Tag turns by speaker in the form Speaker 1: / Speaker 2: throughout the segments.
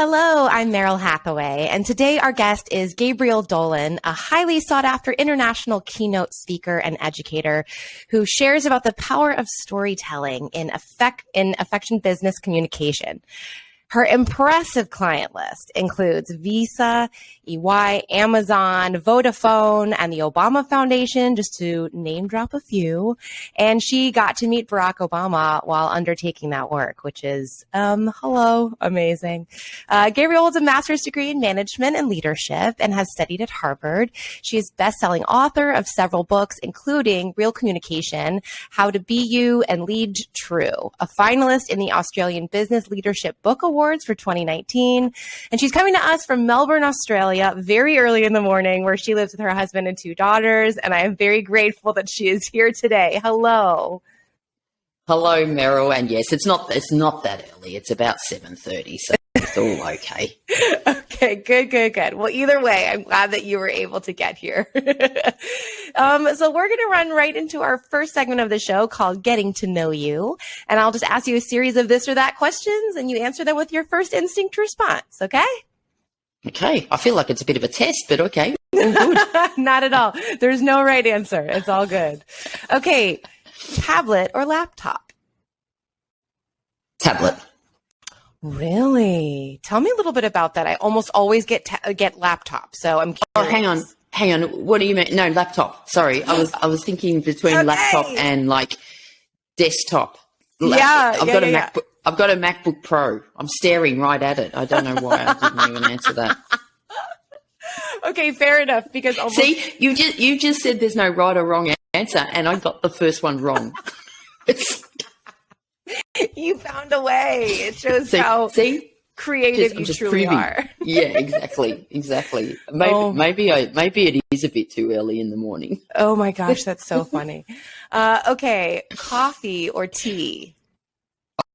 Speaker 1: Hello, I'm Meryl Hathaway, and today our guest is Gabriel Dolan, a highly sought-after international keynote speaker and educator who shares about the power of storytelling in affection business communication. Her impressive client list includes Visa, EY, Amazon, Vodafone, and the Obama Foundation, just to name drop a few. And she got to meet Barack Obama while undertaking that work, which is, amazing. Gabrielle holds a master's degree in management and leadership and has studied at Harvard. She is best-selling author of several books, including Real Communication, How to Be You and Lead True, a finalist in the Australian Business Leadership Book Awards for 2019. And she's coming to us from Melbourne, Australia, very early in the morning, where she lives with her husband and two daughters. And I am very grateful that she is here today. Hello.
Speaker 2: Hello, Meryl. And yes, it's not that early. It's about 7:30, so it's all okay.
Speaker 1: Okay, good. Well, either way, I'm glad that you were able to get here. So we're going to run right into our first segment of the show called Getting to Know You. And I'll just ask you a series of this or that questions, and you answer them with your first instinct response, okay?
Speaker 2: Okay. I feel like it's a bit of a test, but okay. All good.
Speaker 1: Not at all. There's no right answer. It's all good. Okay, tablet or laptop?
Speaker 2: Tablet.
Speaker 1: Really? Tell me a little bit about that. I almost always get laptop, so I'm curious.
Speaker 2: Oh, hang on. What do you mean? No, laptop. Sorry, I was thinking between laptop and like desktop. I've got a MacBook Pro. I'm staring right at it. I don't know why I didn't even answer that.
Speaker 1: Okay, fair enough. Because
Speaker 2: see, you just said there's no right or wrong answer, and I got the first one wrong.
Speaker 1: You found a way. It shows how creative you truly are.
Speaker 2: Yeah, exactly. Maybe it is a bit too early in the morning.
Speaker 1: Oh my gosh, that's so funny. Okay, coffee or tea?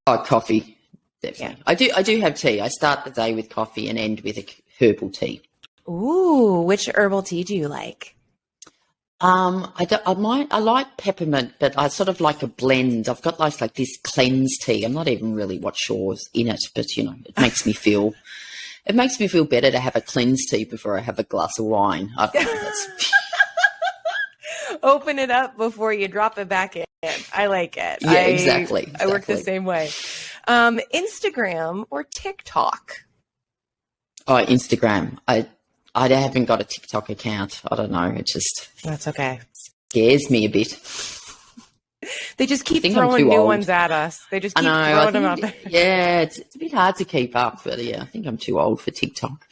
Speaker 2: Oh, coffee, definitely. Yeah. I do have tea. I start the day with coffee and end with a herbal tea.
Speaker 1: Ooh, which herbal tea do you like?
Speaker 2: I like peppermint, but I sort of like a blend. I've got like this cleanse tea. I'm not even really sure's in it, but it makes me feel better to have a cleanse tea before I have a glass of wine. I don't know, that's
Speaker 1: Open it up before you drop it back in. I like it.
Speaker 2: Yeah, exactly.
Speaker 1: I work the same way. Instagram or TikTok?
Speaker 2: Oh, Instagram. I haven't got a TikTok account. I don't know. It just
Speaker 1: that's okay.
Speaker 2: Scares me a bit.
Speaker 1: They just keep throwing new ones at us. They just keep throwing them up.
Speaker 2: Yeah, it's a bit hard to keep up. But yeah, I think I'm too old for TikTok.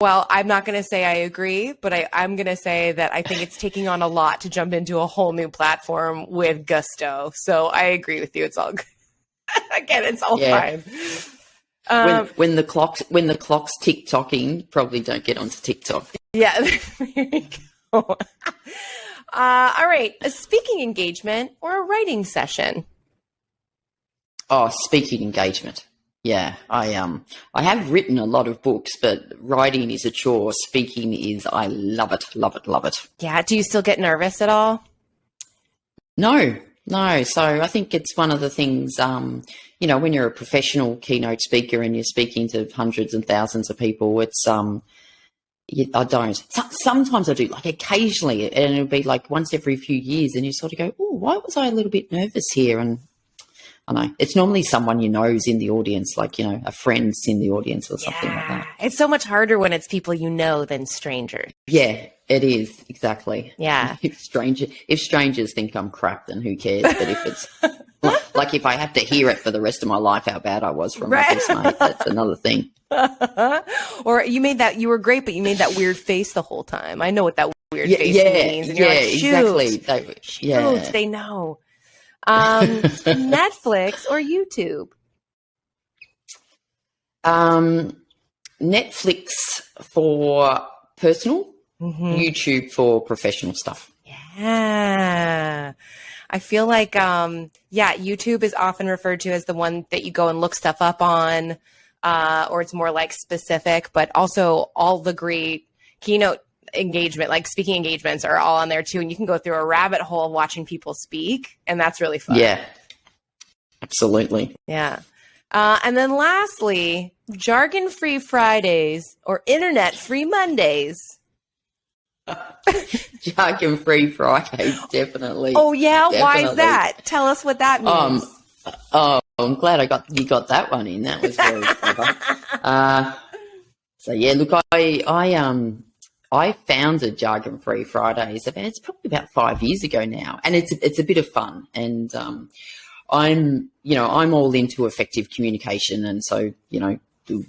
Speaker 1: Well, I'm not going to say I agree, but I'm going to say that I think it's taking on a lot to jump into a whole new platform with gusto. So I agree with you. It's all good. Again, it's all fine.
Speaker 2: When the clock's tick-tocking, probably don't get onto TikTok.
Speaker 1: Yeah, there you go. All right, a speaking engagement or a writing session?
Speaker 2: Oh, speaking engagement. Yeah, I have written a lot of books, but writing is a chore. Speaking is, I love it.
Speaker 1: Yeah, do you still get nervous at all?
Speaker 2: No. So I think it's one of the things, when you're a professional keynote speaker and you're speaking to hundreds and thousands of people, it's, I don't. Sometimes I do, like occasionally, and it'll be like once every few years, and you sort of go, oh, why was I a little bit nervous here? And I know it's normally someone you know is in the audience, like, a friend's in the audience or something like that.
Speaker 1: It's so much harder when it's people you know than strangers.
Speaker 2: Yeah, it is. Exactly.
Speaker 1: Yeah.
Speaker 2: If strangers think I'm crap, then who cares? But if it's like if I have to hear it for the rest of my life how bad I was from my best mate, that's another thing.
Speaker 1: Or you were great, but you made that weird face the whole time. I know what that weird face means. And you're like, exactly. They know. Netflix or YouTube?
Speaker 2: Netflix for personal, YouTube for professional stuff.
Speaker 1: Yeah. I feel like, YouTube is often referred to as the one that you go and look stuff up on, or it's more like specific, but also all the great keynote engagement, like speaking engagements are all on there too. And you can go through a rabbit hole of watching people speak, and that's really fun.
Speaker 2: Yeah, absolutely.
Speaker 1: Yeah. And then lastly, Jargon Free Fridays or Internet Free Mondays.
Speaker 2: Jargon Free Fridays, definitely.
Speaker 1: Oh, yeah?
Speaker 2: Definitely.
Speaker 1: Why is that? Tell us what that means.
Speaker 2: I'm glad you got that one in. That was very clever. So yeah, look, I founded Jargon Free Fridays. It's probably about 5 years ago now, and it's a bit of fun. And I'm all into effective communication, and so the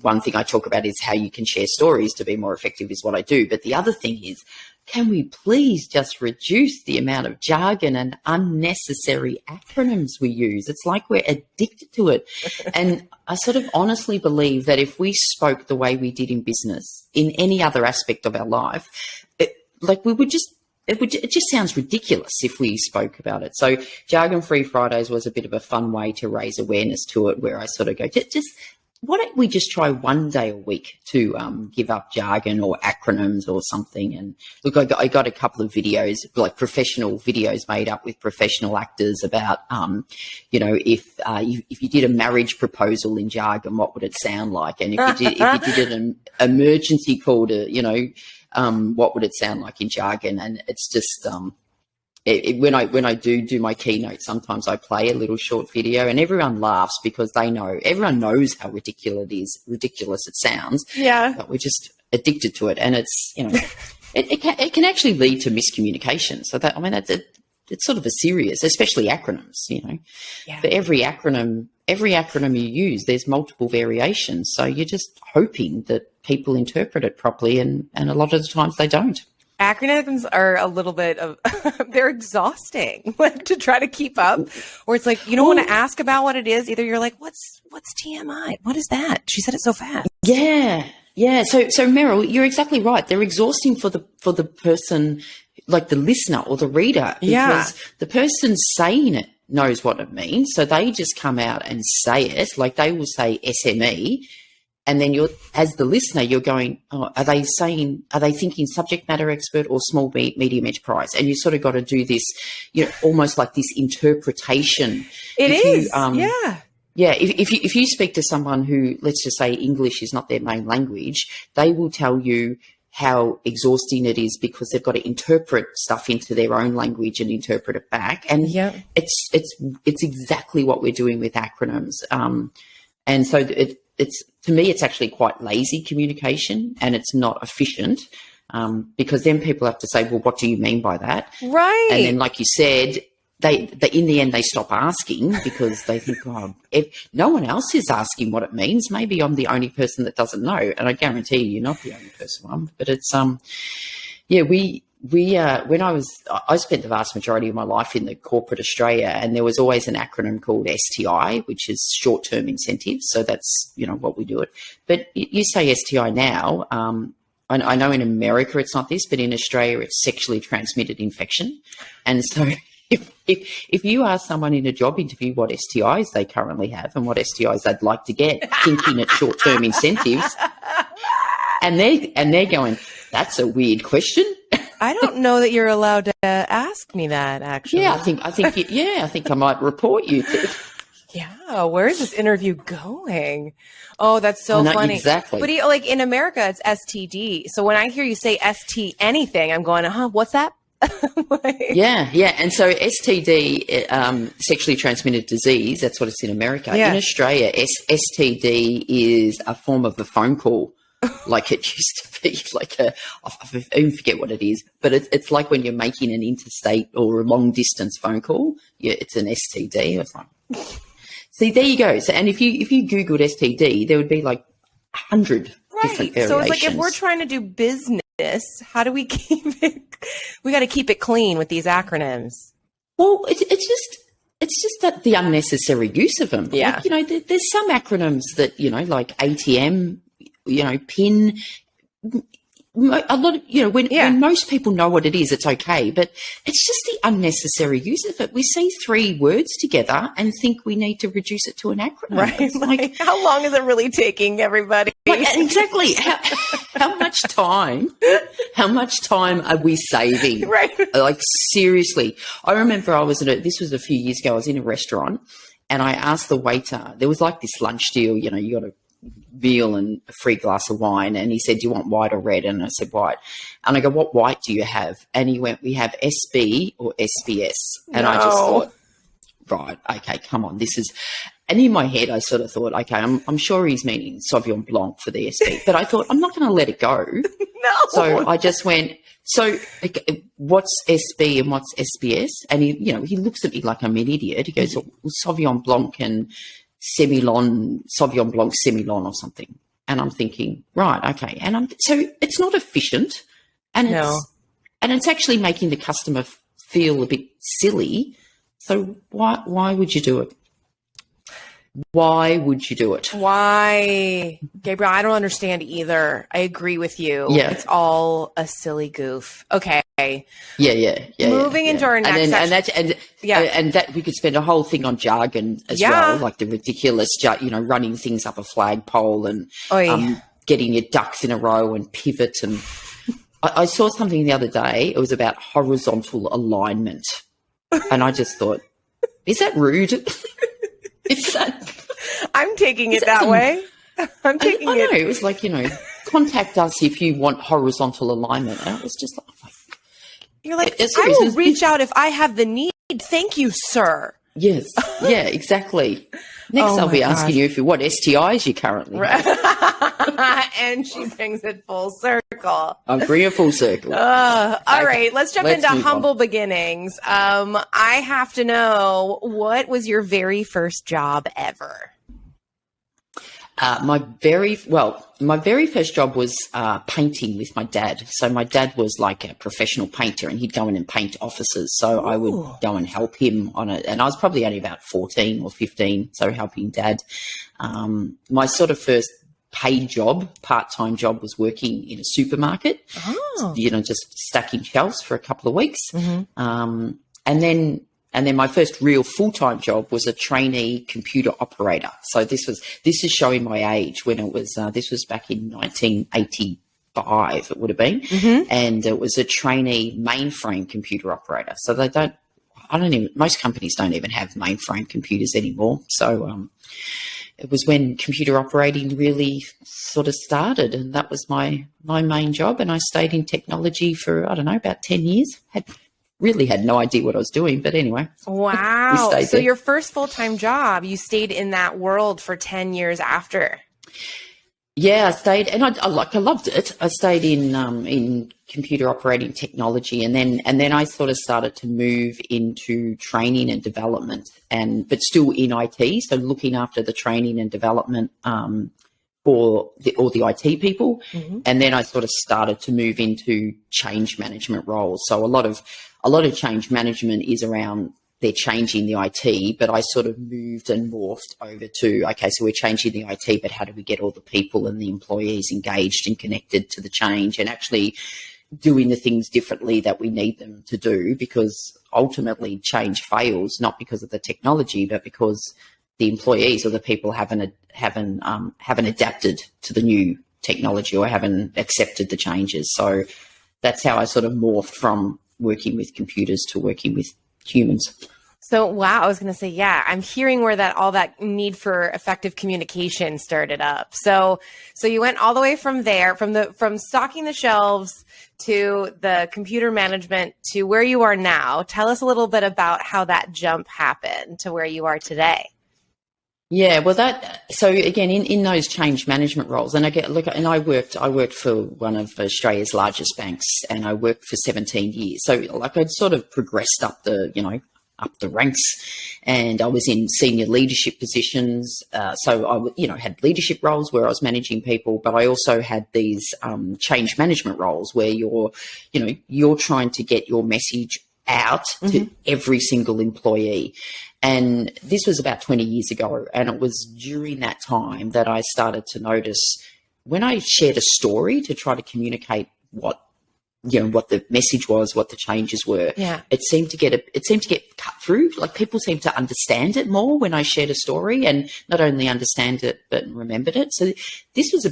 Speaker 2: one thing I talk about is how you can share stories to be more effective is what I do. But the other thing is, can we please just reduce the amount of jargon and unnecessary acronyms we use? It's like we're addicted to it. And I sort of honestly believe that if we spoke the way we did in business, in any other aspect of our life, it just sounds ridiculous if we spoke about it. So Jargon Free Fridays was a bit of a fun way to raise awareness to it, where I sort of go, just why don't we just try one day a week to give up jargon or acronyms or something? And look, I got a couple of videos, like professional videos made up with professional actors about, if you did a marriage proposal in jargon, what would it sound like? And if you did an emergency call to, what would it sound like in jargon? And it's just when I do my keynote, sometimes I play a little short video, and everyone laughs because everyone knows how ridiculous it sounds.
Speaker 1: Yeah,
Speaker 2: but we're just addicted to it, and it's it can actually lead to miscommunication. So it's sort of a serious, especially acronyms.
Speaker 1: Yeah.
Speaker 2: For every acronym you use, there's multiple variations. So you're just hoping that people interpret it properly, and a lot of the times they don't.
Speaker 1: Acronyms are a little bit of, they're exhausting, like to try to keep up, or it's like, you don't want to ask about what it is. Either you're like, what's TMI? What is that? She said it so fast.
Speaker 2: Yeah. Yeah. So Meryl, you're exactly right. They're exhausting for the person, like the listener or the reader, because the person saying it knows what it means. So they just come out and say it, like they will say SME. And then as the listener, you're going, are they thinking subject matter expert or small, medium enterprise? And you sort of got to do this, almost like this interpretation. Yeah. If you speak to someone who, let's just say English is not their main language, they will tell you how exhausting it is because they've got to interpret stuff into their own language and interpret it back. And it's exactly what we're doing with acronyms. And so to me, it's actually quite lazy communication, and it's not efficient, because then people have to say, well, what do you mean by that?
Speaker 1: Right.
Speaker 2: And then, like you said, they in the end, they stop asking because they think, if no one else is asking what it means, maybe I'm the only person that doesn't know. And I guarantee you're not the only person. But it's, I spent the vast majority of my life in the corporate Australia, and there was always an acronym called STI, which is short-term incentives. So that's, what we do it. But you say STI now, I know in America it's not this, but in Australia it's sexually transmitted infection. And so if you ask someone in a job interview what STIs they currently have and what STIs they'd like to get, thinking it's short-term incentives, and they're going, that's a weird question.
Speaker 1: I don't know that you're allowed to ask me that, actually.
Speaker 2: Yeah, I think I might report you to.
Speaker 1: Yeah, where is this interview going? Oh, that's so funny.
Speaker 2: Exactly.
Speaker 1: But like in America, it's STD. So when I hear you say ST anything, I'm going, what's that?
Speaker 2: Yeah. And so STD, sexually transmitted disease, that's what it's in America.
Speaker 1: Yeah.
Speaker 2: In Australia, STD is a form of a phone call. Like it used to be, I even forget what it is, but it's like when you're making an interstate or a long distance phone call. Yeah, it's an STD. It's like, see, there you go. So, and if you Googled STD, there would be like 100 different variations.
Speaker 1: So it's like if we're trying to do business, how do we keep it? We got to keep it clean with these acronyms.
Speaker 2: Well, it's just that the unnecessary use of them.
Speaker 1: Yeah.
Speaker 2: Like, there's some acronyms that, like ATM, PIN, a lot of, when most people know what it is, it's okay, but it's just the unnecessary use of it. We see 3 words together and think we need to reduce it to an acronym.
Speaker 1: Right.
Speaker 2: It's like,
Speaker 1: how long is it really taking, everybody?
Speaker 2: Exactly. How much time are we saving?
Speaker 1: Right.
Speaker 2: Like, seriously. I remember this was a few years ago, I was in a restaurant, And I asked the waiter, there was like this lunch deal, you know, you got a meal and a free glass of wine. And he said, do you want white or red? And I said, white. And I go, what white do you have? And he went, we have SB or SBS. And I just thought, right, okay, come on, this is... And in my head, I sort of thought, okay, I'm sure he's meaning Sauvignon Blanc for the SB. But I thought, I'm not going to let it go.
Speaker 1: No.
Speaker 2: So I just went, so what's SB and what's SBS? And he, you know, he looks at me like I'm an idiot. He goes, well, Sauvignon Blanc and Sauvignon Blanc Semillon or something. And I'm thinking, right, okay. And so it's not efficient, and it's actually making the customer feel a bit silly. So why would you do it? Why would you do it?
Speaker 1: Why? Gabriel, I don't understand either. I agree with you.
Speaker 2: Yeah.
Speaker 1: It's all a silly goof. Okay.
Speaker 2: Yeah.
Speaker 1: Moving into our next section.
Speaker 2: And that we could spend a whole thing on jargon as well, like the ridiculous, running things up a flagpole and getting your ducks in a row and pivot. And I saw something the other day. It was about horizontal alignment. And I just thought, is that rude?
Speaker 1: I'm taking it that way. I'm taking it.
Speaker 2: It was like, contact us if you want horizontal alignment. And it was just like,
Speaker 1: you're like, I will reach out if I have the need. Thank you, sir.
Speaker 2: Yes. Yeah, exactly. Next, I'll be asking you what STIs you currently have.
Speaker 1: And she brings it full circle.
Speaker 2: I'm bringing it full circle.
Speaker 1: All right, let's jump into humble beginnings. I have to know, what was your very first job ever?
Speaker 2: My very first job was painting with my dad. So my dad was like a professional painter, and he'd go in and paint offices. So I would go and help him on it. And I was probably only about 14 or 15, so helping dad. My sort of first paid job, part-time job, was working in a supermarket, just stacking shelves for a couple of weeks. Mm-hmm. And then my first real full-time job was a trainee computer operator. So this is showing my age when it was, this was back in 1985, it would have been. Mm-hmm. And it was a trainee mainframe computer operator. So most companies don't even have mainframe computers anymore. So it was when computer operating really sort of started, and that was my main job. And I stayed in technology for, about 10 years. Really had no idea what I was doing, but anyway.
Speaker 1: Wow. So your first full-time job, you stayed in that world for 10 years after.
Speaker 2: Yeah, I stayed, and I loved it. I stayed in computer operating technology, and then I sort of started to move into training and development, but still in IT, so looking after the training and development for all the IT people. Mm-hmm. And then I sort of started to move into change management roles. So a lot of change management is around they're changing the IT, but I sort of moved and morphed over to, okay, so we're changing the IT, but how do we get all the people and the employees engaged and connected to the change and actually doing the things differently that we need them to do? Because ultimately change fails, not because of the technology, but because the employees or the people haven't adapted to the new technology or haven't accepted the changes. So that's how I sort of morphed from working with computers to working with humans.
Speaker 1: So, wow, I was going to say, I'm hearing where all that need for effective communication started up. So you went all the way from there, from stocking the shelves to the computer management to where you are now. Tell us a little bit about how that jump happened to where you are today.
Speaker 2: Yeah, well, so again, in those change management roles, and I worked for one of Australia's largest banks, and I worked for 17 years. So I'd sort of progressed up the ranks, and I was in senior leadership positions. So I, had leadership roles where I was managing people, but I also had these change management roles where you're trying to get your message out to every single employee. And this was about 20 years ago. And it was during that time that I started to notice when I shared a story to try to communicate what the message was, what the changes were. Yeah. It seemed to get cut through. Like people seemed to understand it more when I shared a story, and not only understand it, but remembered it. So this was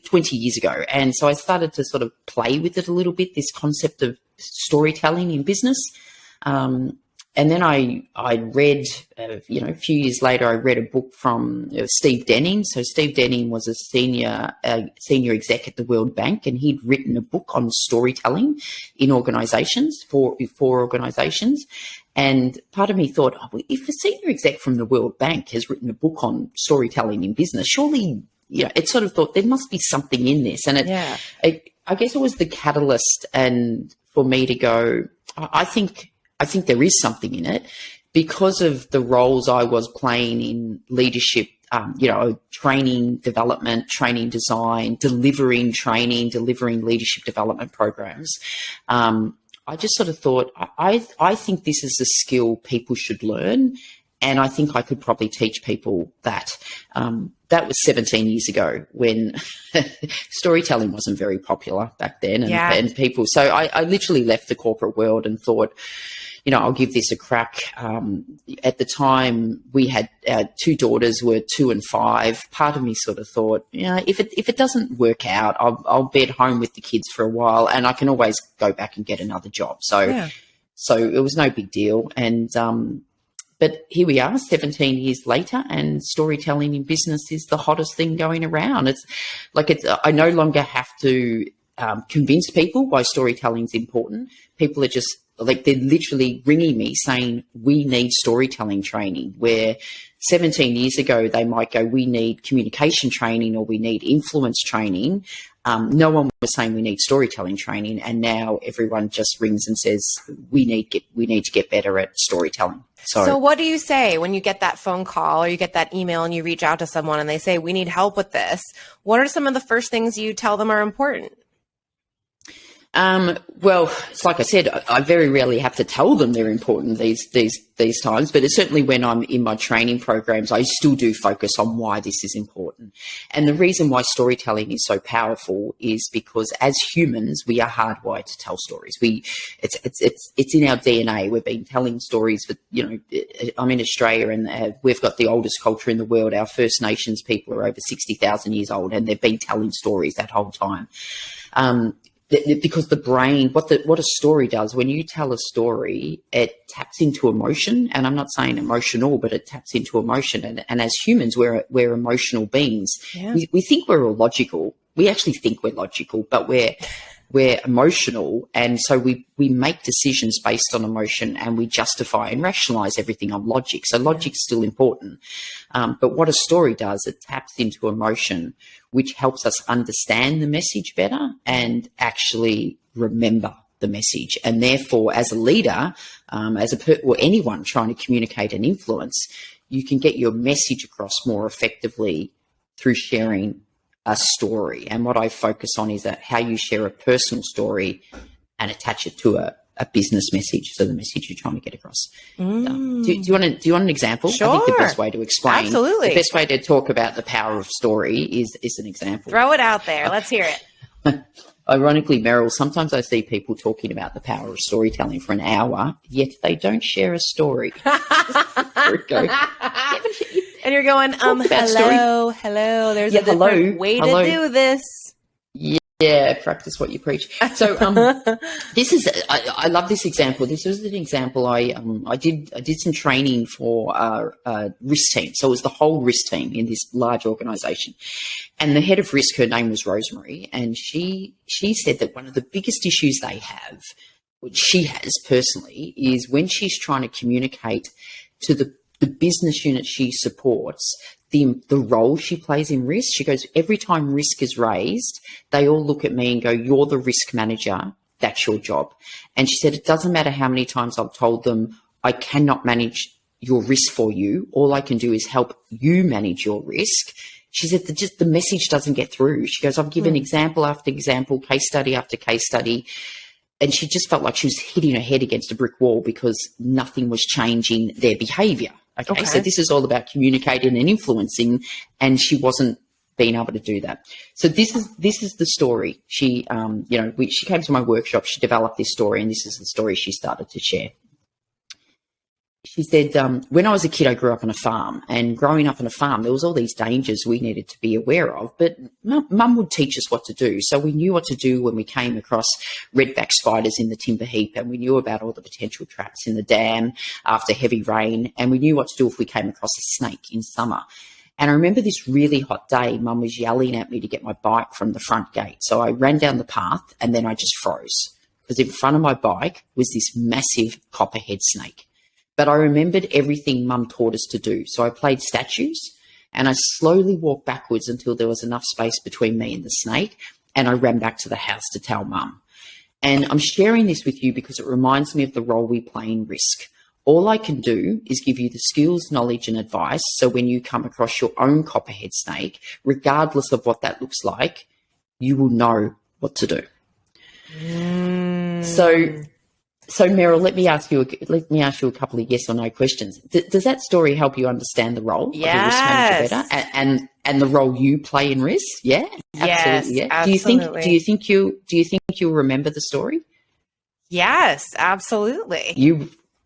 Speaker 2: 20 years ago. And so I started to sort of play with it a little bit, this concept of storytelling in business. And then I read, a few years later, I read a book from Steve Denning. So Steve Denning was a senior exec at the World Bank, and he'd written a book on storytelling in organisations for organisations. And part of me thought, if a senior exec from the World Bank has written a book on storytelling in business, surely, it sort of thought there must be something in this. And I guess it was the catalyst, and for me to go, I think there is something in it because of the roles I was playing in leadership, training development, training design, delivering training, delivering leadership development programs. I just sort of thought, I think this is a skill people should learn, and I think I could probably teach people that. That was 17 years ago when storytelling wasn't very popular back then, and people. So I literally left the corporate world and thought, I'll give this a crack. At the time, we had two daughters, were 2 and 5. Part of me sort of thought, if it doesn't work out, I'll be at home with the kids for a while, and I can always go back and get another job. So it was no big deal. And but here we are, 17 years later, and storytelling in business is the hottest thing going around. I no longer have to convince people why storytelling is important. People are just they're literally ringing me saying, we need storytelling training, where 17 years ago, they might go, we need communication training or we need influence training. No one was saying we need storytelling training. And now everyone just rings and says, we need to get better at storytelling.
Speaker 1: So what do you say when you get that phone call or you get that email and you reach out to someone and they say, we need help with this? What are some of the first things you tell them are important?
Speaker 2: Well, it's like I said, I very rarely have to tell them they're important these times, but it's certainly when I'm in my training programs, I still do focus on why this is important. And the reason why storytelling is so powerful is because as humans, we are hardwired to tell stories. It's in our DNA. We've been telling stories for, I'm in Australia and we've got the oldest culture in the world. Our First Nations people are over 60,000 years old, and they've been telling stories that whole time. Because the brain, what a story does, when you tell a story, it taps into emotion. And I'm not saying emotional, but it taps into emotion. And as humans, we're emotional beings. Yeah. We think we're logical. We actually think we're logical, but we're emotional. And so we make decisions based on emotion, and we justify and rationalize everything on logic. So logic's still important. But what a story does, it taps into emotion, which helps us understand the message better and actually remember the message. And therefore, as a leader, or anyone trying to communicate and influence, you can get your message across more effectively through sharing a story. And what I focus on is how you share a personal story and attach it to a business message, so the message you're trying to get across. Do you want an example?
Speaker 1: Sure.
Speaker 2: I think the best way to explain,
Speaker 1: Absolutely.
Speaker 2: The best way to talk about the power of story is an example.
Speaker 1: Throw it out there. Let's hear it.
Speaker 2: Ironically, Meryl, sometimes I see people talking about the power of storytelling for an hour, yet they don't share a story.
Speaker 1: And you're going, hello, there's a different way to do this.
Speaker 2: Yeah, practice what you preach. So I love this example. This was an example I did some training for a risk team. So it was the whole risk team in this large organization. And the head of risk, her name was Rosemary, and she said that one of the biggest issues they have, which she has personally, is when she's trying to communicate to the business unit she supports, the role she plays in risk. She goes, every time risk is raised, they all look at me and go, you're the risk manager, that's your job. And she said, it doesn't matter how many times I've told them, I cannot manage your risk for you. All I can do is help you manage your risk. She said, the message doesn't get through. She goes, I've given example after example, case study after case study. And she just felt like she was hitting her head against a brick wall because nothing was changing their behavior. Okay, so this is all about communicating and influencing, and she wasn't being able to do that. So this is the story. She, she came to my workshop. She developed this story, and this is the story she started to share. she said, when I was a kid, I grew up on a farm, and growing up on a farm, there was all these dangers we needed to be aware of, but mum would teach us what to do. So we knew what to do when we came across redback spiders in the timber heap, and we knew about all the potential traps in the dam after heavy rain, and we knew what to do if we came across a snake in summer. And I remember this really hot day, Mum was yelling at me to get my bike from the front gate. So I ran down the path and then I just froze, because in front of my bike was this massive copperhead snake. But I remembered everything Mum taught us to do. So I played statues and I slowly walked backwards until there was enough space between me and the snake, and I ran back to the house to tell Mum. And I'm sharing this with you because it reminds me of the role we play in risk. All I can do is give you the skills, knowledge, and advice, so when you come across your own copperhead snake, regardless of what that looks like, you will know what to do. So Meryl, let me ask you a couple of yes or no questions. Does that story help you understand the role of a risk manager better, and the role you play in risk? Yeah, absolutely. Yeah.
Speaker 1: Absolutely.
Speaker 2: Do you think you'll remember the story?
Speaker 1: Yes, absolutely.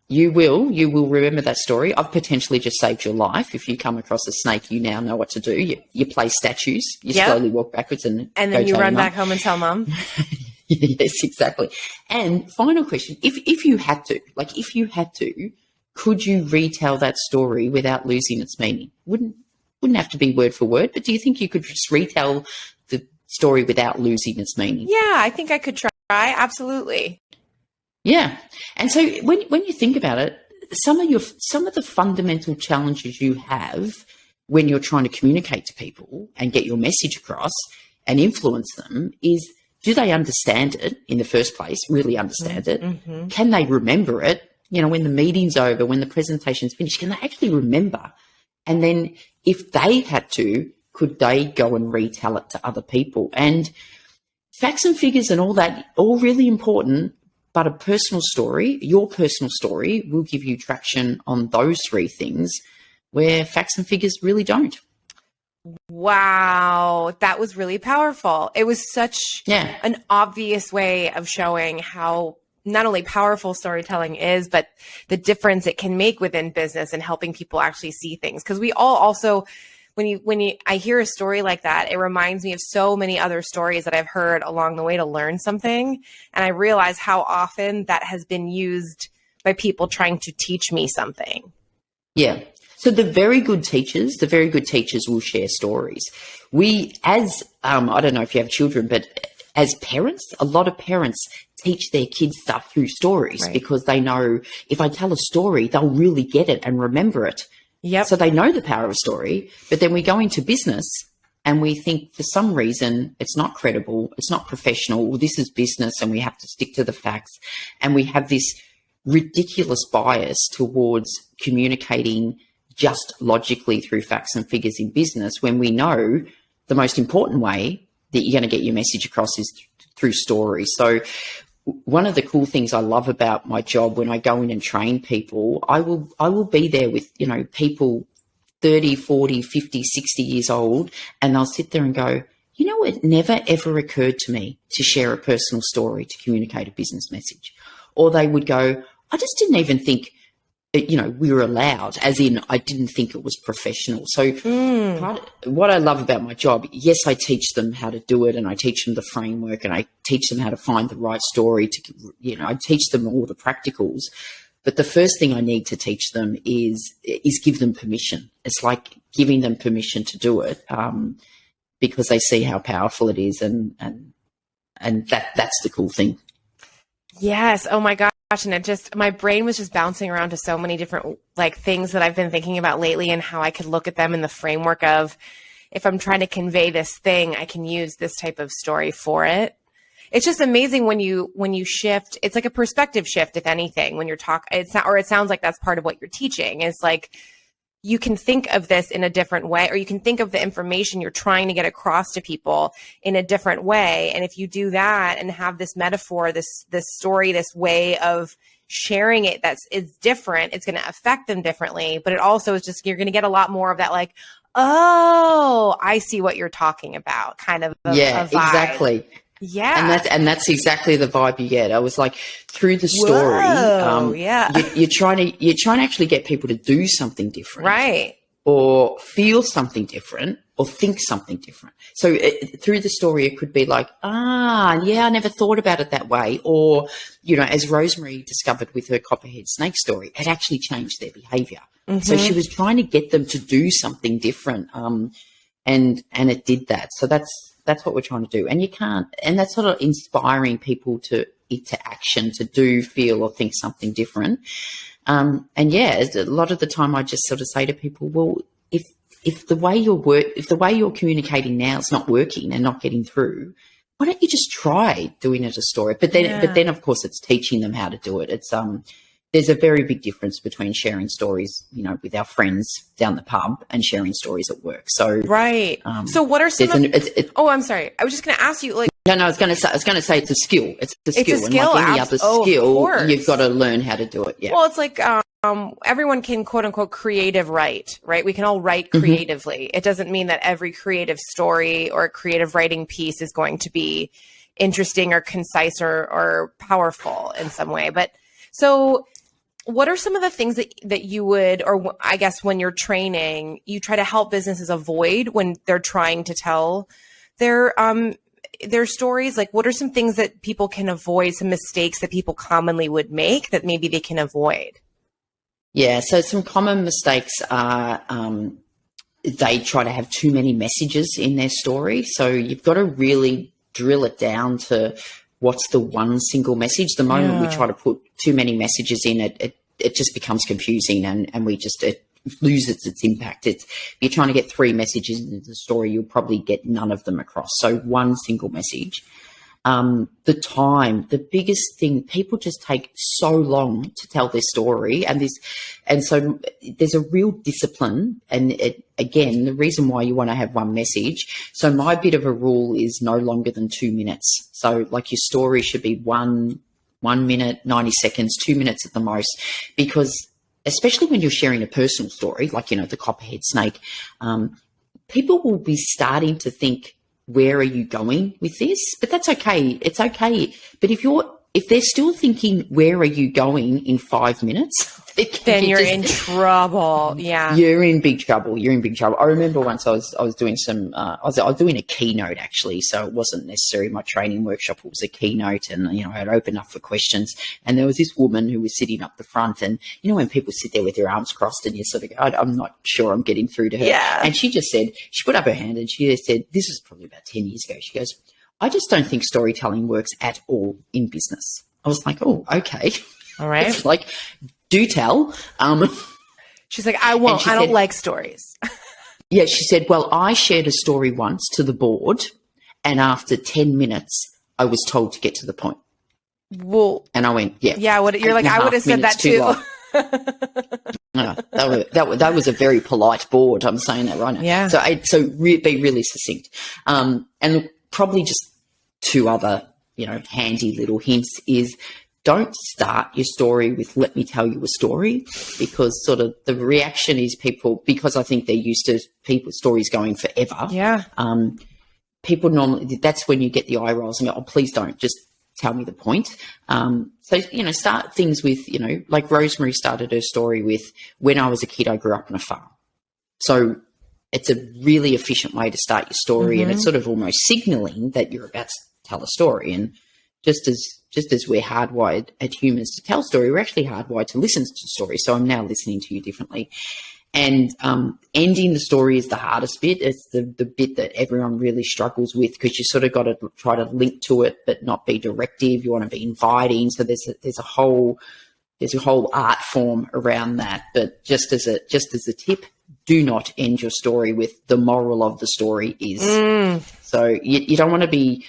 Speaker 2: You will remember that story. I've potentially just saved your life. If you come across a snake, you now know what to do. You play statues. You slowly walk backwards and
Speaker 1: then you run back home and tell Mum.
Speaker 2: Yes, exactly. And final question: if you had to, could you retell that story without losing its meaning? Wouldn't have to be word for word, but do you think you could just retell the story without losing its meaning?
Speaker 1: Yeah, I think I could try. Absolutely.
Speaker 2: Yeah. And so when you think about it, some of the fundamental challenges you have when you're trying to communicate to people and get your message across and influence them is, do they understand it in the first place, really understand it? Mm-hmm. Can they remember it? You know, when the meeting's over, when the presentation's finished, can they actually remember? And then if they had to, could they go and retell it to other people? And facts and figures and all that, all really important. But a personal story, your personal story, will give you traction on those three things where facts and figures really don't.
Speaker 1: Wow, that was really powerful. It was such an obvious way of showing how not only powerful storytelling is, but the difference it can make within business and helping people actually see things. Because we all also, I hear a story like that, it reminds me of so many other stories that I've heard along the way to learn something. And I realize how often that has been used by people trying to teach me something. Yeah.
Speaker 2: So the very good teachers will share stories. We, as, I don't know if you have children, but as parents, a lot of parents teach their kids stuff through stories, because they know if I tell a story, they'll really get it and remember it.
Speaker 1: Yep.
Speaker 2: So they know the power of a story, but then we go into business and we think for some reason it's not credible, it's not professional, well, this is business and we have to stick to the facts. And we have this ridiculous bias towards communicating just logically through facts and figures in business, when we know the most important way that you're going to get your message across is through stories. So one of the cool things I love about my job, when I go in and train people, I will be there with, you know, people 30, 40, 50, 60 years old, and they'll sit there and go, you know, it never ever occurred to me to share a personal story to communicate a business message. Or they would go, I just didn't even think, you know, we were allowed, as in I didn't think it was professional. So what I love about my job, yes, I teach them how to do it, and I teach them the framework, and I teach them how to find the right story to, you know, I teach them all the practicals. But the first thing I need to teach them is give them permission. It's like giving them permission to do it, because they see how powerful it is, and that's the cool thing.
Speaker 1: Yes. Oh my gosh. And my brain was just bouncing around to so many different like things that I've been thinking about lately, and how I could look at them in the framework of, if I'm trying to convey this thing, I can use this type of story for it. It's just amazing when you shift. It's like a perspective shift, if anything, when you're talking. It sounds like that's part of what you're teaching. Is like, you can think of this in a different way, or you can think of the information you're trying to get across to people in a different way. And if you do that and have this metaphor, this story, this way of sharing it is different, it's going to affect them differently. But it also is just, you're going to get a lot more of that, like, oh, I see what you're talking about, kind of a vibe.
Speaker 2: Exactly.
Speaker 1: Yeah.
Speaker 2: And that's exactly the vibe you get. I was like, through the story, you're trying to actually get people to do something different.
Speaker 1: Right.
Speaker 2: Or feel something different or think something different. So through the story, it could be like, I never thought about it that way. Or, as Rosemary discovered with her copperhead snake story, it actually changed their behavior. Mm-hmm. So she was trying to get them to do something different. And it did that. So that's what we're trying to do. And you can't, and that's sort of inspiring people to action, to do, feel, or think something different. A lot of the time I just sort of say to people, well, if the way you're communicating now is not working and not getting through, why don't you just try doing it as a story? But then of course it's teaching them how to do it. It's there's a very big difference between sharing stories, with our friends down the pub and sharing stories at work. So
Speaker 1: right. So what are some? I'm sorry. I was just going to ask you, like.
Speaker 2: No, I was going to say it's a skill. It's a skill,
Speaker 1: and like
Speaker 2: any other skill, you've got to learn how to do it. Yeah.
Speaker 1: Well, it's like everyone can quote unquote creative write, right? We can all write creatively. It doesn't mean that every creative story or creative writing piece is going to be interesting or concise or powerful in some way. But so. What are some of the things that you would, or I guess when you're training, you try to help businesses avoid when they're trying to tell their stories? Like, what are some things that people can avoid, some mistakes that people commonly would make that maybe they can avoid?
Speaker 2: Yeah, so some common mistakes are they try to have too many messages in their story. So you've got to really drill it down to what's the one single message. The moment we try to put too many messages in, it just becomes confusing and it loses its impact. If you're trying to get 3 messages into the story, you'll probably get none of them across. So one single message. The biggest thing, people just take so long to tell their story, and so there's a real discipline. And again, the reason why you want to have one message. So my bit of a rule is no longer than 2 minutes. So like your story should be 1 minute, 90 seconds, 2 minutes at the most, because especially when you're sharing a personal story, like, the copperhead snake, people will be starting to think, where are you going with this? But that's okay. It's okay. But if they're still thinking, where are you going in 5 minutes?
Speaker 1: Then you're in trouble. Yeah.
Speaker 2: You're in big trouble. I remember once I was doing I was doing a keynote actually. So it wasn't necessarily my training workshop. It was a keynote, and, I'd open up for questions, and there was this woman who was sitting up the front, and, when people sit there with their arms crossed and you sort of go, I'm not sure I'm getting through to her.
Speaker 1: Yeah.
Speaker 2: And she just said, she put up her hand and she just said, this was probably about 10 years ago. She goes, I just don't think storytelling works at all in business. I was like, oh, okay.
Speaker 1: All right.
Speaker 2: It's like, do tell.
Speaker 1: She's like, I won't. I don't like stories.
Speaker 2: Yeah, she said, well, I shared a story once to the board, and after 10 minutes, I was told to get to the point.
Speaker 1: Well,
Speaker 2: and I went, yeah.
Speaker 1: Yeah, you're like, I would have said that too.
Speaker 2: No, that was a very polite board. I'm saying that right now.
Speaker 1: Yeah.
Speaker 2: So be really succinct. And probably just 2 other, handy little hints is, don't start your story with, let me tell you a story, because sort of the reaction is people, because I think they're used to stories going forever.
Speaker 1: Yeah.
Speaker 2: People normally, that's when you get the eye rolls and go, oh, please don't, just tell me the point. So, start things with, like Rosemary started her story with, when I was a kid, I grew up on a farm. So it's a really efficient way to start your story, and it's sort of almost signaling that you're about to tell a story. And just as we're hardwired as humans to tell story, we're actually hardwired to listen to stories. So I'm now listening to you differently. And ending the story is the hardest bit. It's the bit that everyone really struggles with, because you sort of got to try to link to it but not be directive. You want to be inviting. So there's a whole art form around that. But just as a tip, do not end your story with, the moral of the story is. So you don't want to be.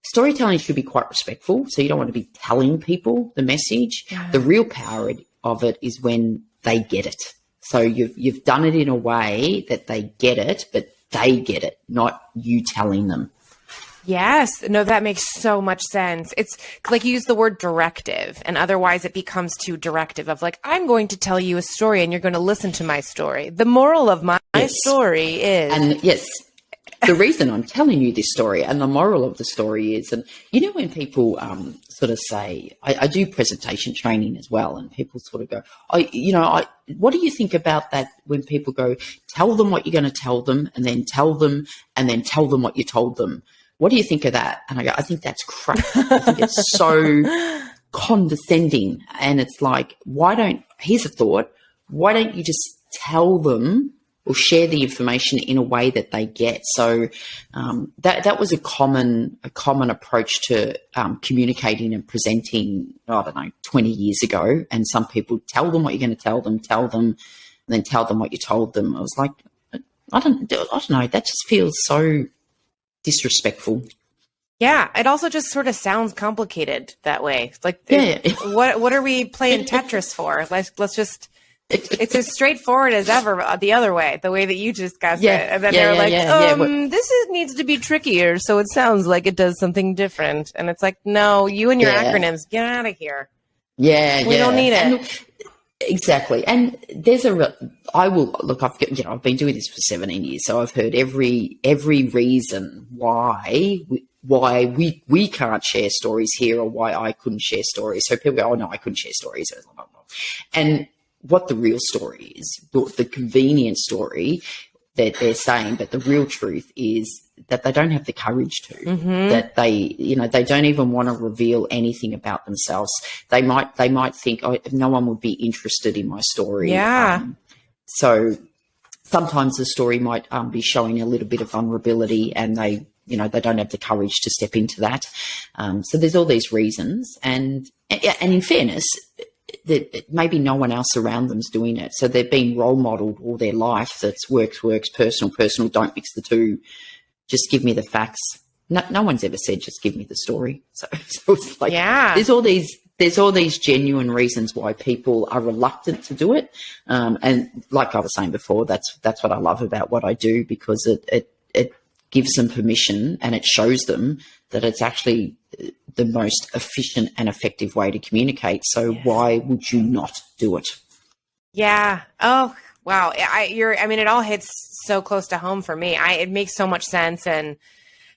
Speaker 2: Storytelling should be quite respectful, so you don't want to be telling people the message. Yeah. The real power of it is when they get it. So you've done it in a way that they get it, but they get it, not you telling them.
Speaker 1: Yes. No, that makes so much sense. It's like you use the word directive, and otherwise it becomes too directive of like, I'm going to tell you a story and you're going to listen to my story. The moral of my story is.
Speaker 2: And yes. the reason I'm telling you this story and the moral of the story is, and you know, when people sort of say, I do presentation training as well, and people sort of go, what do you think about that when people go, tell them what you're going to tell them and then tell them what you told them? What do you think of that? And I go, I think that's crap. I think it's so condescending. And it's like, here's a thought, why don't you just tell them or share the information in a way that they get? So that was a common approach to communicating and presenting, 20 years ago. And some people tell them what you're going to tell them, and then tell them what you told them. I was like, I don't know, that just feels so disrespectful.
Speaker 1: Yeah, it also just sort of sounds complicated that way. It's like, what are we playing Tetris for? Let's just. It's as straightforward as ever the other way, the way that you discussed it. And then they're like, this needs to be trickier, so it sounds like it does something different. And it's like, no, you and your acronyms, get out of here. We don't need it.
Speaker 2: Exactly. And there's I've been doing this for 17 years, so I've heard every reason why we can't share stories here, or why I couldn't share stories. So people go, oh no, I couldn't share stories. And what the real story is, the convenient story that they're saying, but the real truth is that they don't have the courage to, that they don't even want to reveal anything about themselves. They might think, oh, no one would be interested in my story.
Speaker 1: Yeah.
Speaker 2: So sometimes the story might be showing a little bit of vulnerability, and they don't have the courage to step into that. So there's all these reasons, and in fairness, that maybe no one else around them's doing it. So they've been role modeled all their life. That's works, personal, don't mix the two. Just give me the facts. No one's ever said, just give me the story. So it's like, there's all these genuine reasons why people are reluctant to do it. And like I was saying before, that's what I love about what I do, because it gives them permission, and it shows them that it's actually the most efficient and effective way to communicate. So why would you not do it?
Speaker 1: Yeah. Oh, wow. It all hits so close to home for me. It makes so much sense. And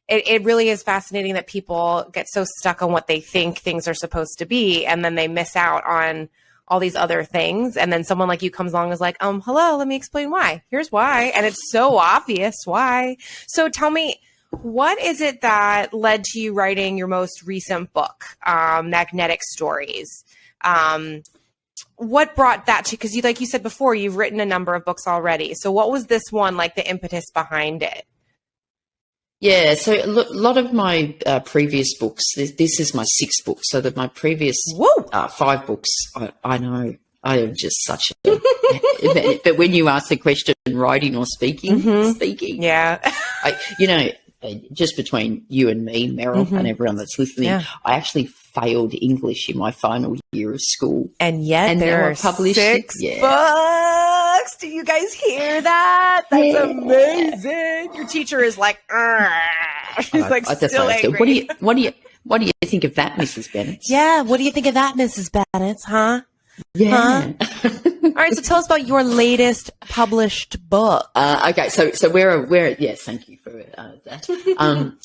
Speaker 1: it really is fascinating that people get so stuck on what they think things are supposed to be, and then they miss out on all these other things. And then someone like you comes along and is like, hello, let me explain why. Here's why. And it's so obvious why. So tell me, what is it that led to you writing your most recent book, Magnetic Stories? What brought that to, because like you said before, you've written a number of books already. So what was this one, like the impetus behind it?
Speaker 2: Yeah, so a lot of my previous books, this is my sixth book. So that my previous 5 books, I know, I am just such a, but when you ask the question, writing or speaking, just between you and me, Meryl, and everyone that's listening, I actually failed English in my final year of school.
Speaker 1: And yet there are published 6 books. Do you guys hear that? That's amazing. Your teacher is like, she's like still angry.
Speaker 2: What do you think of that, Mrs. Bennett?
Speaker 1: Yeah, what do you think of that, Mrs. Bennett, huh?
Speaker 2: Yeah.
Speaker 1: All right, so tell us about your latest published book.
Speaker 2: Okay, so we're yes, thank you for that.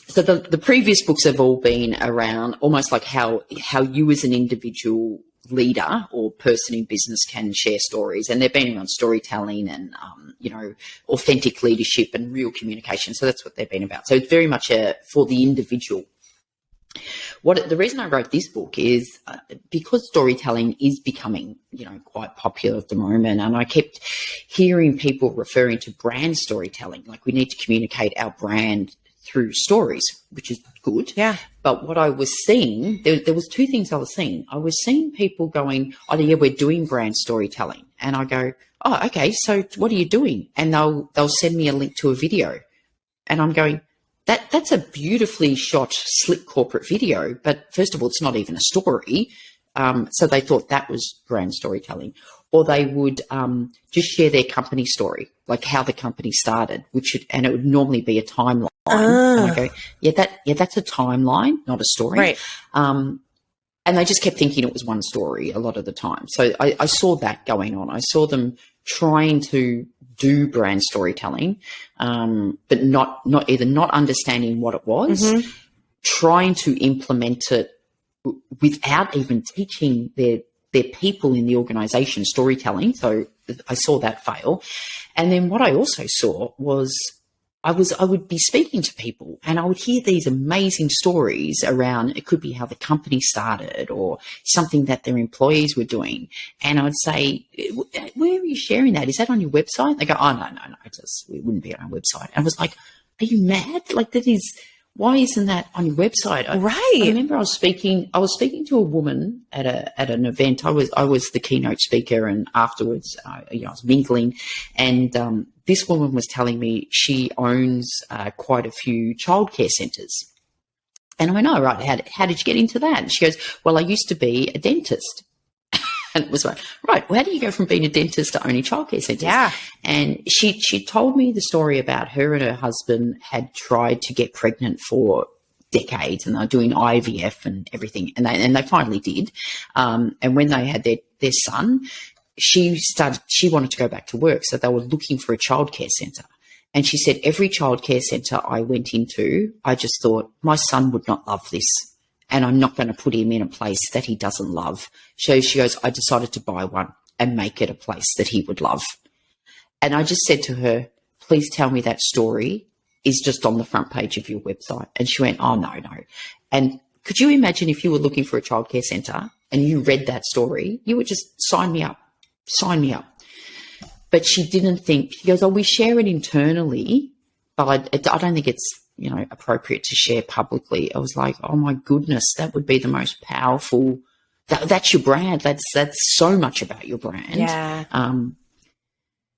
Speaker 2: So the previous books have all been around almost like how you as an individual leader or person in business can share stories, and they've been around storytelling and authentic leadership and real communication. So that's what they've been about. So it's very much for the individual. The reason I wrote this book is because storytelling is becoming, quite popular at the moment, and I kept hearing people referring to brand storytelling, like we need to communicate our brand through stories, which is good.
Speaker 1: Yeah.
Speaker 2: But what I was seeing, there was 2 things I was seeing. I was seeing people going, oh yeah, we're doing brand storytelling, and I go, oh okay, so what are you doing? And they'll send me a link to a video, and I'm going, That's a beautifully shot, slick corporate video, but first of all, it's not even a story. So they thought that was brand storytelling. Or they would just share their company story, like how the company started, and it would normally be a timeline. And I go, that's a timeline, not a story.
Speaker 1: Right.
Speaker 2: And they just kept thinking it was one story a lot of the time. So I saw that going on. I saw them trying to do brand storytelling, but not understanding what it was, trying to implement it without even teaching their people in the organization storytelling. So I saw that fail. And then what I also saw was I would be speaking to people and I would hear these amazing stories around, it could be how the company started or something that their employees were doing. And I would say, where are you sharing that? Is that on your website? They go, oh, no, it wouldn't be on our website. I was like, are you mad? Like why isn't that on your website?
Speaker 1: Right.
Speaker 2: I remember I was speaking to a woman at an event. I was the keynote speaker, and afterwards, I was mingling, and this woman was telling me she owns quite a few childcare centres. And I went, oh, right, how did you get into that? And she goes, well, I used to be a dentist. And it was like, right, well, how do you go from being a dentist to owning childcare centres? Yeah. And she told me the story about her and her husband had tried to get pregnant for decades, and they were doing IVF and everything, and they finally did. And when they had their son, she wanted to go back to work, so they were looking for a childcare centre. And she said, every childcare centre I went into, I just thought, my son would not love this, and I'm not going to put him in a place that he doesn't love. So she goes, I decided to buy one and make it a place that he would love. And I just said to her, please tell me that story is just on the front page of your website. And she went, oh, no. And could you imagine if you were looking for a childcare centre and you read that story, you would just sign me up. But she didn't think, she goes, oh, we share it internally, but I don't think it's, appropriate to share publicly. I was like, oh my goodness, that would be the most powerful. That's your brand. That's so much about your brand.
Speaker 1: Yeah.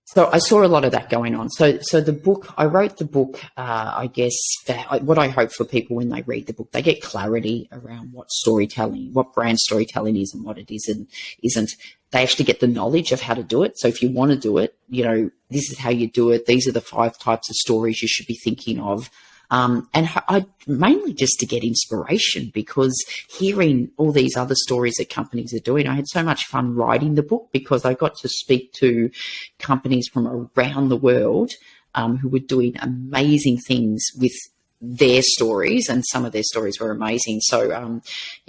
Speaker 2: So I saw a lot of that going on. So the book, I wrote the book, I guess that what I hope for people when they read the book, they get clarity around what brand storytelling is and what it isn't. They actually get the knowledge of how to do it. So if you want to do it, this is how you do it. These are the 5 types of stories you should be thinking of. And I mainly just to get inspiration, because hearing all these other stories that companies are doing, I had so much fun writing the book because I got to speak to companies from around the world who were doing amazing things with their stories, and some of their stories were amazing. So,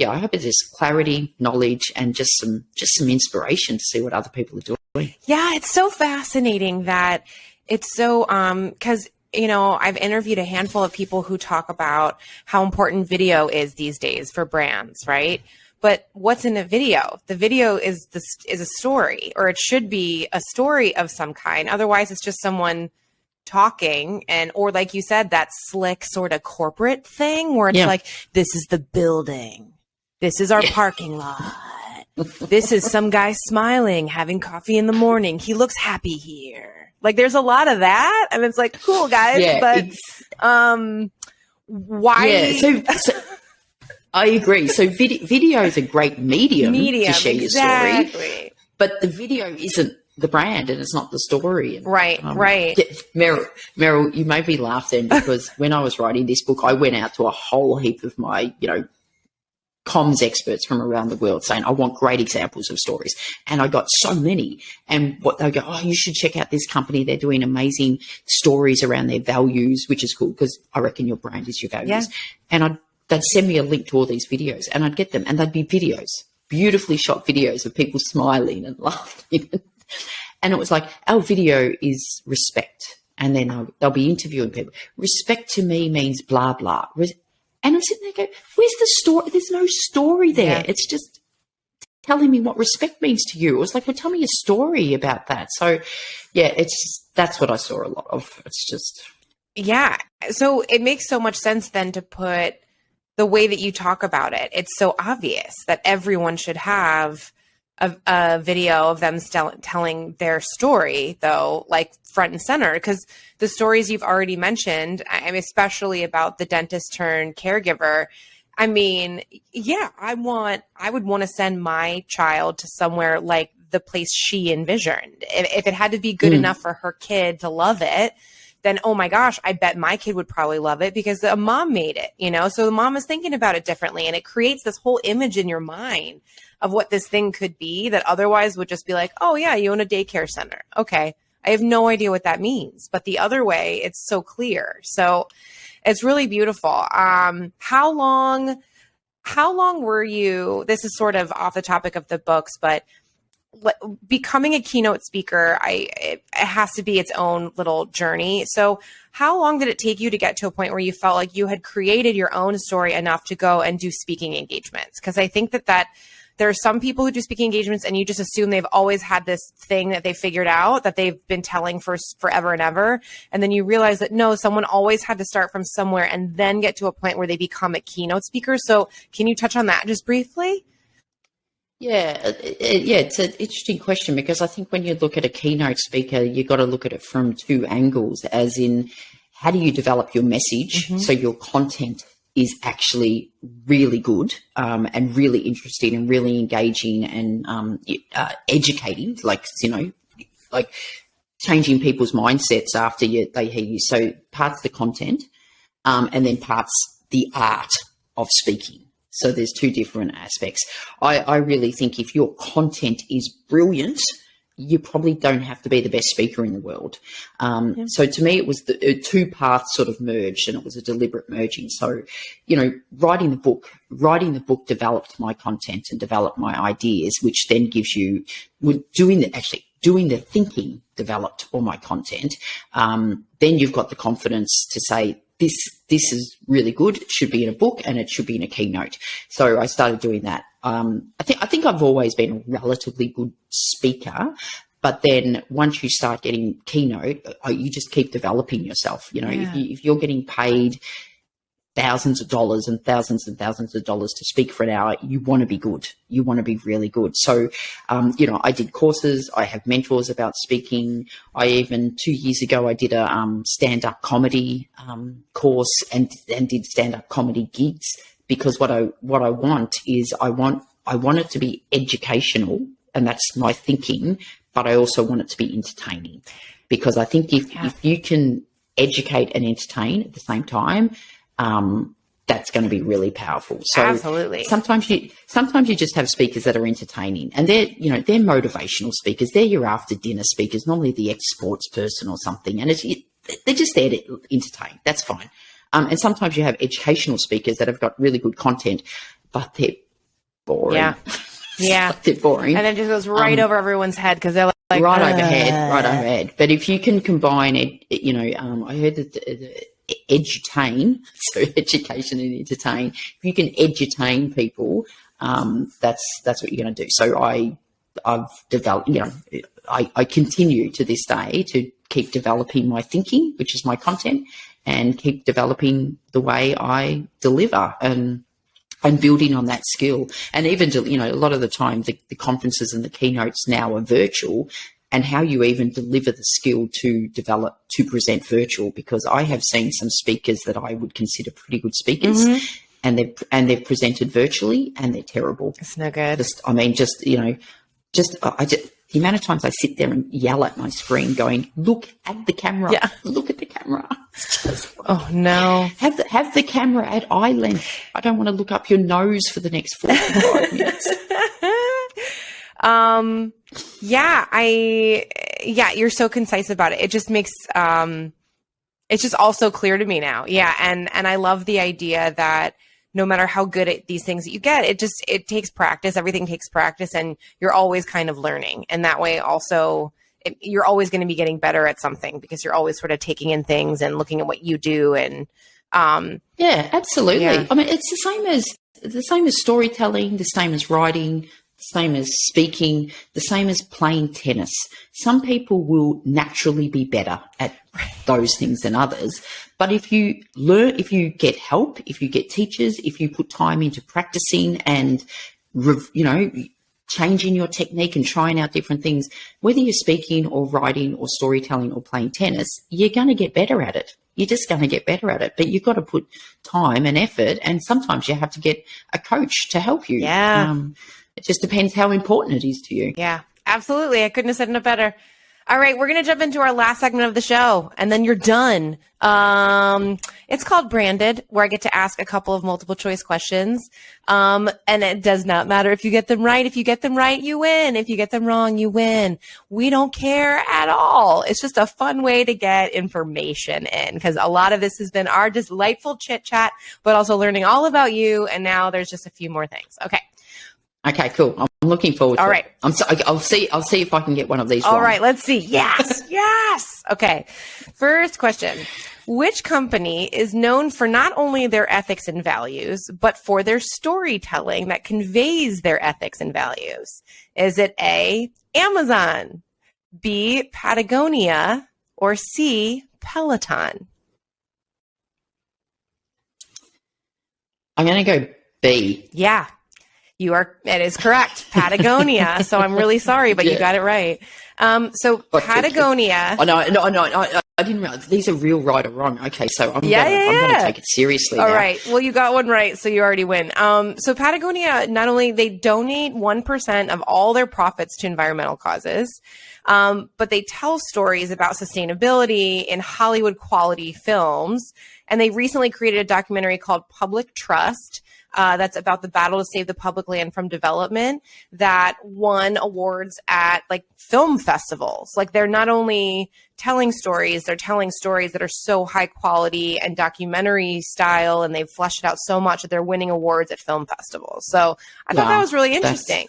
Speaker 2: I hope it's just clarity, knowledge, and just some inspiration to see what other people are doing.
Speaker 1: Yeah, it's so fascinating that it's so because I've interviewed a handful of people who talk about how important video is these days for brands, right? But what's in a video? The video is a story, or it should be a story of some kind. Otherwise, it's just someone talking, or like you said, that slick sort of corporate thing where it's like, this is the building. This is our parking lot. This is some guy smiling, having coffee in the morning. He looks happy here. Like, there's a lot of that, and it's like, cool, guys, but why?
Speaker 2: Yeah, so I agree. So video is a great medium to share your story, but the video isn't the brand, and it's not the story. And,
Speaker 1: right.
Speaker 2: Meryl, you made me laugh then, because when I was writing this book, I went out to a whole heap of my, comms experts from around the world saying, I want great examples of stories. And I got so many. And what they go, oh, you should check out this company. They're doing amazing stories around their values, which is cool, because I reckon your brand is your values. Yeah. And they'd send me a link to all these videos, and I'd get them, and they'd be videos, beautifully shot videos of people smiling and laughing. And it was like, our video is respect. And then they'll be interviewing people. Respect to me means blah, blah. And I'm sitting there going, where's the story? There's no story there. Yeah. It's just telling me what respect means to you. It was like, well, tell me a story about that. So, that's what I saw a lot of. It's just. Yeah.
Speaker 1: So it makes so much sense then to put the way that you talk about it. It's so obvious that everyone should have a video of them telling their story, though, like front and center, because the stories you've already mentioned, especially about the dentist turned caregiver. I mean, I would want to send my child to somewhere like the place she envisioned. If it had to be good enough for her kid to love it, then, oh my gosh, I bet my kid would probably love it because the mom made it, so the mom is thinking about it differently, and it creates this whole image in your mind of what this thing could be that otherwise would just be like, oh yeah, you own a daycare center. Okay, I have no idea what that means. But the other way, it's so clear. So it's really beautiful. How long were you, this is sort of off the topic of the books, but becoming a keynote speaker, it has to be its own little journey. So how long did it take you to get to a point where you felt like you had created your own story enough to go and do speaking engagements? Because I think that there are some people who do speaking engagements and you just assume they've always had this thing that they figured out that they've been telling for forever and ever. And then you realize that no, someone always had to start from somewhere and then get to a point where they become a keynote speaker. So can you touch on that just briefly?
Speaker 2: Yeah, it's an interesting question, because I think when you look at a keynote speaker, you've got to look at it from two angles, as in, how do you develop your message so your content is actually really good and really interesting and really engaging and educating, like changing people's mindsets after they hear you. So parts the content and then parts the art of speaking. So there's two different aspects. I really think if your content is brilliant, you probably don't have to be the best speaker in the world. So to me, it was the two paths sort of merged, and it was a deliberate merging. So, writing the book developed my content and developed my ideas, which then gives you, doing the thinking developed all my content. Then you've got the confidence to say, this is really good. It should be in a book and it should be in a keynote. So I started doing that. I think I've always been a relatively good speaker, but then once you start getting keynote, you just keep developing yourself. If you're getting paid thousands of dollars and thousands of dollars to speak for an hour, you want to be good. You want to be really good. So, I did courses. I have mentors about speaking. I even 2 years ago, I did a stand-up comedy course and did stand-up comedy gigs, because what I want is I want it to be educational, and that's my thinking, but I also want it to be entertaining, because I think if you can educate and entertain at the same time, that's going to be really powerful. So
Speaker 1: absolutely.
Speaker 2: Sometimes you just have speakers that are entertaining, and they're motivational speakers. They're your after dinner speakers, normally the ex-sports person or something. And they're just there to entertain. That's fine. And sometimes you have educational speakers that have got really good content, but they're boring.
Speaker 1: Yeah.
Speaker 2: They're boring.
Speaker 1: And then it just goes right over everyone's head, because they're like
Speaker 2: right overhead. But if you can combine it, I heard that edutain, so education and entertain. If you can edutain people, that's what you're going to do. So I've developed, I continue to this day to keep developing my thinking, which is my content, and keep developing the way I deliver, and building on that skill. And even, a lot of the time the conferences and the keynotes now are virtual, and how you even deliver the skill to present virtual, because I have seen some speakers that I would consider pretty good speakers, and they've presented virtually and they're terrible.
Speaker 1: It's no good.
Speaker 2: The amount of times I sit there and yell at my screen going, look at the camera, look at the camera.
Speaker 1: Oh no.
Speaker 2: Have the camera at eye length. I don't want to look up your nose for the next 45 minutes. You're so concise about it. It just makes, it's just all so clear to me now. Yeah. And I love the idea that no matter how good at these things that you get, it takes practice. Everything takes practice, and you're always kind of learning. And that way also you're always going to be getting better at something, because you're always sort of taking in things and looking at what you do. And, yeah, absolutely.
Speaker 1: Yeah.
Speaker 2: I mean, it's the same as storytelling, the same as writing, the same as speaking, the same as playing tennis. Some people will naturally be better at those things than others. But if you get help, if you get teachers, if you put time into practicing and, changing your technique and trying out different things, whether you're speaking or writing or storytelling or playing tennis, you're going to get better at it. You're just going to get better at it. But you've got to put time and effort, and sometimes you have to get a coach to help you.
Speaker 1: Yeah.
Speaker 2: It just depends how important it is to you.
Speaker 1: Yeah, absolutely. I couldn't have said it better. All right, we're going to jump into our last segment of the show, and then you're done. It's called Branded, where I get to ask a couple of multiple choice questions. And it does not matter if you get them right. If you get them right, you win. If you get them wrong, you win. We don't care at all. It's just a fun way to get information in, because a lot of this has been our delightful chit chat, but also learning all about you. And now there's just a few more things.
Speaker 2: Okay, cool. I'm looking forward to
Speaker 1: All right.
Speaker 2: it. I'll see if I can get one of these
Speaker 1: All
Speaker 2: wrong.
Speaker 1: right, let's see. Yes, yes. Okay. First question. Which company is known for not only their ethics and values, but for their storytelling that conveys their ethics and values? Is it A, Amazon, B, Patagonia, or C, Peloton?
Speaker 2: I'm going to go B.
Speaker 1: Yeah. It is correct. Patagonia. So I'm really sorry, but you got it right. So Patagonia.
Speaker 2: Oh, no, I didn't realize these are real right or wrong. Okay, so I'm going to take it seriously
Speaker 1: All
Speaker 2: now.
Speaker 1: right. Well, you got one right, so you already win. So Patagonia, not only they donate 1% of all their profits to environmental causes, but they tell stories about sustainability in Hollywood quality films. And they recently created a documentary called Public Trust, that's about the battle to save the public land from development, that won awards at like film festivals. Like, they're not only telling stories, they're telling stories that are so high quality and documentary style, and they've fleshed it out so much that they're winning awards at film festivals. So I thought that was really interesting.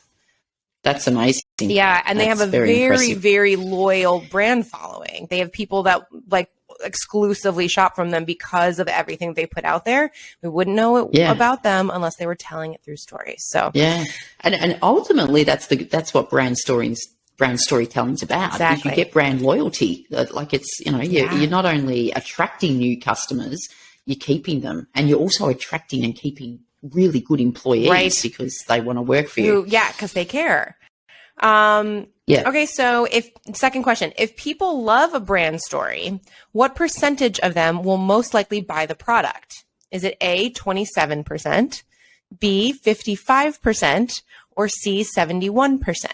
Speaker 2: That's amazing.
Speaker 1: Yeah, and they have a
Speaker 2: very,
Speaker 1: very loyal brand following. They have people that like exclusively shop from them because of everything they put out there. We wouldn't know about them unless they were telling it through stories. So
Speaker 2: yeah, and ultimately that's what brand storytelling's about.
Speaker 1: Exactly.
Speaker 2: You get brand loyalty. Like, it's, you're not only attracting new customers, you're keeping them, and you're also attracting and keeping really good employees, because they want to work for you.
Speaker 1: Yeah, because they care.
Speaker 2: Yeah.
Speaker 1: Okay, so second question, if people love a brand story, what percentage of them will most likely buy the product? Is it A, 27%, B, 55%, or C, 71%?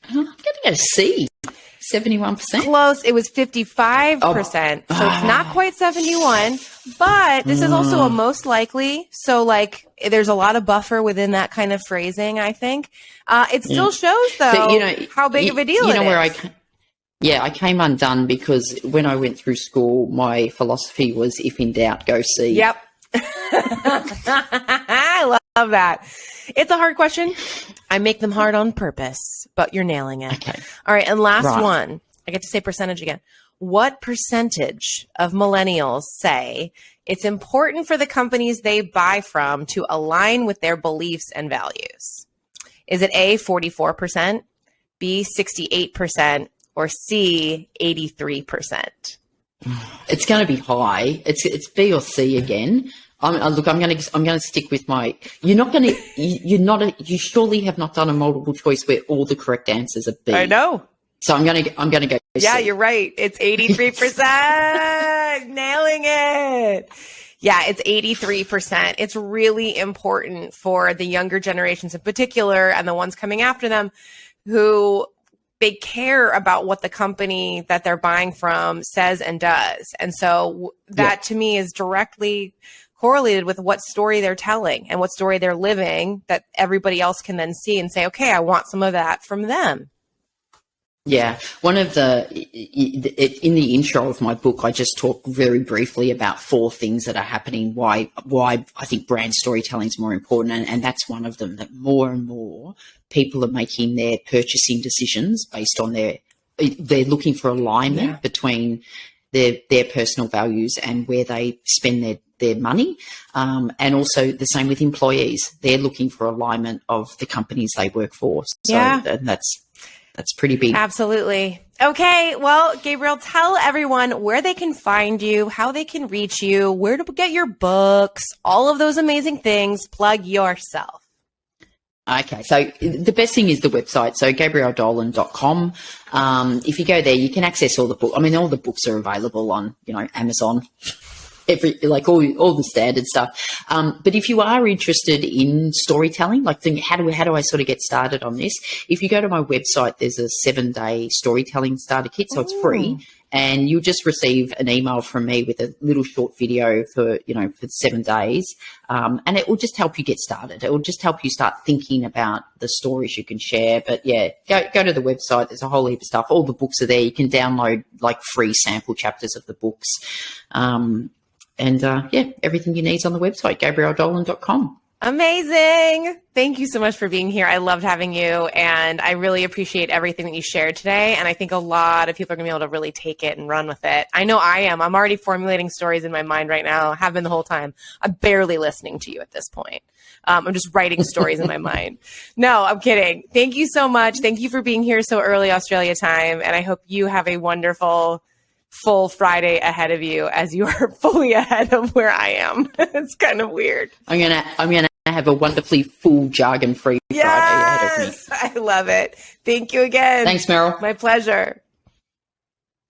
Speaker 2: I'm going to go C, 71%.
Speaker 1: Close. It was 55%. So it's not quite 71, but this is also a most likely. So like, there's a lot of buffer within that kind of phrasing, I think. It still shows, though, how big of a deal it is.
Speaker 2: Where I came undone because when I went through school, my philosophy was, if in doubt, go C.
Speaker 1: Yep. I love that. It's a hard question. I make them hard on purpose, but you're nailing it.
Speaker 2: Okay.
Speaker 1: All right. And last one, I get to say percentage again. What percentage of millennials say it's important for the companies they buy from to align with their beliefs and values? Is it A, 44%, B, 68%, or C, 83%?
Speaker 2: It's going to be high. It's B or C again. Look, I'm going to stick with my. You surely have not done a multiple choice where all the correct answers are B.
Speaker 1: I know.
Speaker 2: So I'm going to go.
Speaker 1: Yeah,
Speaker 2: C.
Speaker 1: you're right. It's 83%. Nailing it. Yeah, it's 83%. It's really important for the younger generations in particular, and the ones coming after them, who they care about what the company that they're buying from says and does. And so that to me is directly correlated with what story they're telling and what story they're living, that everybody else can then see and say, okay, I want some of that from them.
Speaker 2: Yeah. One of in the intro of my book, I just talk very briefly about 4 things that are happening, why I think brand storytelling is more important. And that's one of them, that more and more people are making their purchasing decisions based on they're looking for alignment between their personal values and where they spend their money. And also the same with employees. They're looking for alignment of the companies they work for. So that's pretty big.
Speaker 1: Absolutely. Okay. Well, Gabriel, tell everyone where they can find you, how they can reach you, where to get your books, all of those amazing things. Plug yourself.
Speaker 2: Okay, so the best thing is the website, so GabrielDolan.com. If you go there, you can access all the books. I mean, all the books are available on, Amazon. all the standard stuff. But if you are interested in storytelling, like think, how do I sort of get started on this? If you go to my website, there's a 7-day storytelling starter kit, so it's free. And you'll just receive an email from me with a little short video for 7 days. And it will just help you get started. It will just help you start thinking about the stories you can share. But yeah, go to the website. There's a whole heap of stuff. All the books are there. You can download like free sample chapters of the books. Everything you need is on the website, gabrieldolan.com.
Speaker 1: Amazing. Thank you so much for being here. I loved having you, and I really appreciate everything that you shared today. And I think a lot of people are going to be able to really take it and run with it. I know I am. I'm already formulating stories in my mind right now. Have been the whole time. I'm barely listening to you at this point. I'm just writing stories in my mind. No, I'm kidding. Thank you so much. Thank you for being here so early Australia time. And I hope you have a wonderful full Friday ahead of you as you are fully ahead of where I am. It's kind of weird.
Speaker 2: I'm gonna have a wonderfully full Jargon Free Friday ahead of me.
Speaker 1: I love it. Thank you again.
Speaker 2: Thanks, Meryl.
Speaker 1: My pleasure.